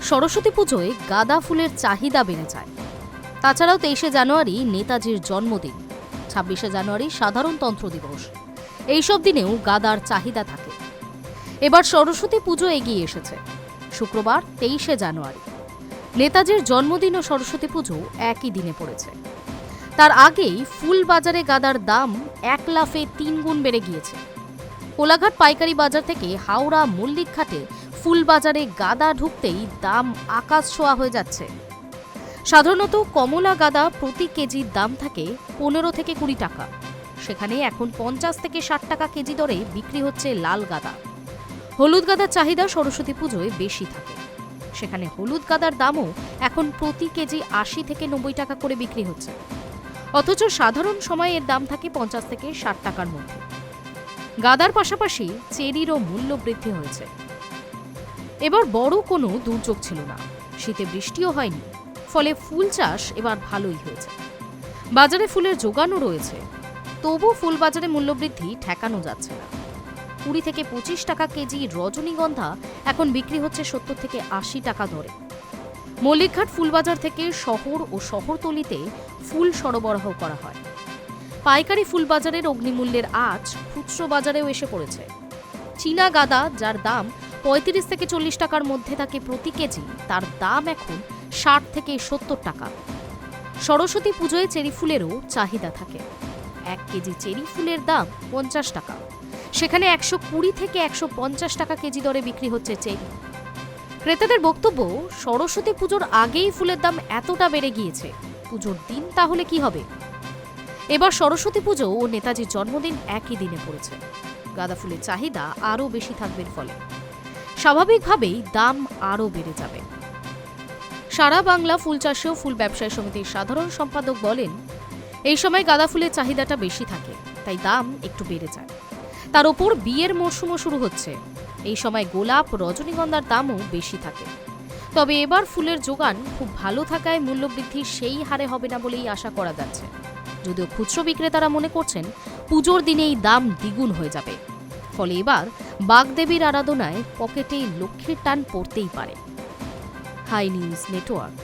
সরস্বতী পুজোয় গাঁদা ফুলের চাহিদা বেড়ে যায়। তাছাড়াও 23শে জানুয়ারি নেতাজির জন্মদিন, 26শে জানুয়ারি সাধারণতন্ত্র দিবস, এইসব দিনেও গাঁদার চাহিদা থাকে। এবার সরস্বতী পুজো এগিয়ে এসেছে। শুক্রবার 23শে জানুয়ারি নেতাজির জন্মদিন ও সরস্বতী পুজো একই দিনে পড়েছে। তার আগেই ফুল বাজারে গাঁদার দাম এক লাফে 3 গুণ বেড়ে গিয়েছে। কোলাঘাট পাইকারি বাজার থেকে হাওড়া মল্লিক ঘাটে ফুল বাজারে গাঁদা ঢুকতেই দাম আকাশ ছোঁয়া হয়ে যাচ্ছে। সাধারণত কমলা গাঁদা প্রতি কেজির দাম থাকে 15 থেকে 20 টাকা, সেখানে এখন 50 থেকে 60 টাকা কেজি দরে বিক্রি হচ্ছে লাল গাঁদা। হলুদ গাঁদার চাহিদা সরস্বতী পুজোয় বেশি থাকে, সেখানে হলুদ গাঁদার দামও এখন প্রতি কেজি 80 থেকে 90 টাকা করে বিক্রি হচ্ছে। অথচ সাধারণ সময়ে এর দাম থাকে 50 থেকে 60 টাকার মধ্যে। গাঁদার পাশাপাশি চেরিরও মূল্য বৃদ্ধি হয়েছে। এবার বড় কোনো দুর্যোগ ছিল না, শীতে বৃষ্টিও হয়নি, ফলে ফুল চাষ এবার ভালোই হয়েছে। বাজারে ফুলের যোগানও রয়েছে, তবু ফুল বাজারে মূল্যবৃদ্ধি ঠেকানো যাচ্ছে না। 20 থেকে 25 টাকা কেজি রজনীগন্ধা এখন বিক্রি হচ্ছে 70 থেকে 80 টাকা দরে। মল্লিকঘাট ফুলবাজার থেকে শহর ও শহরতলিতে ফুল সরবরাহ করা হয়। পাইকারি ফুল বাজারের অগ্নিমূল্যের আঁচ খুচরো বাজারেও এসে পড়েছে। চীনা গাঁদা, যার দাম 35 থেকে 40 টাকার মধ্যে থাকে প্রতি কেজি, তার দাম এখন 60 থেকে 70 টাকা। সরস্বতী পুজোয় চেরি ফুলেরও চাহিদা থাকে। 1 কেজি চেরি ফুলের দাম 50 টাকা, সেখানে 120 থেকে 150 টাকা কেজি দরে বিক্রি হচ্ছে চেরি। ক্রেতাদের বক্তব্য, সরস্বতী পুজোর আগেই ফুলের দাম এতটা বেড়ে গিয়েছে, পুজোর দিন তাহলে কি হবে? এবার সরস্বতী পুজো ও নেতাজির জন্মদিন একই দিনে পড়েছে। গাঁদা ফুলের চাহিদা আরও বেশি থাকবে, ফলে স্বাভাবিকভাবেই দাম আরও বেড়ে যাবে। সারা বাংলা ফুল চাষী ও ফুল ব্যবসায়ী সমিতির সাধারণ সম্পাদক বলেন, এই সময় গাঁদা ফুলের চাহিদাটা বেশি থাকে, তাই দাম একটু বেড়ে যায়। তার ওপর বিয়ের মরশুমও শুরু হচ্ছে, এই সময় গোলাপ, রজনীগন্ধার দামও বেশি থাকে। তবে এবার ফুলের যোগান খুব ভালো থাকায় মূল্যবৃদ্ধি সেই হারে হবে না বলেই আশা করা যাচ্ছে। যদিও খুচরো বিক্রেতারা মনে করছেন পুজোর দিনেই দাম দ্বিগুণ হয়ে যাবে, ফলে এবার বাগদেবীর আরাধনায় পকেটে লক্ষ্মীর টান পড়তেই পারে। Hi news network.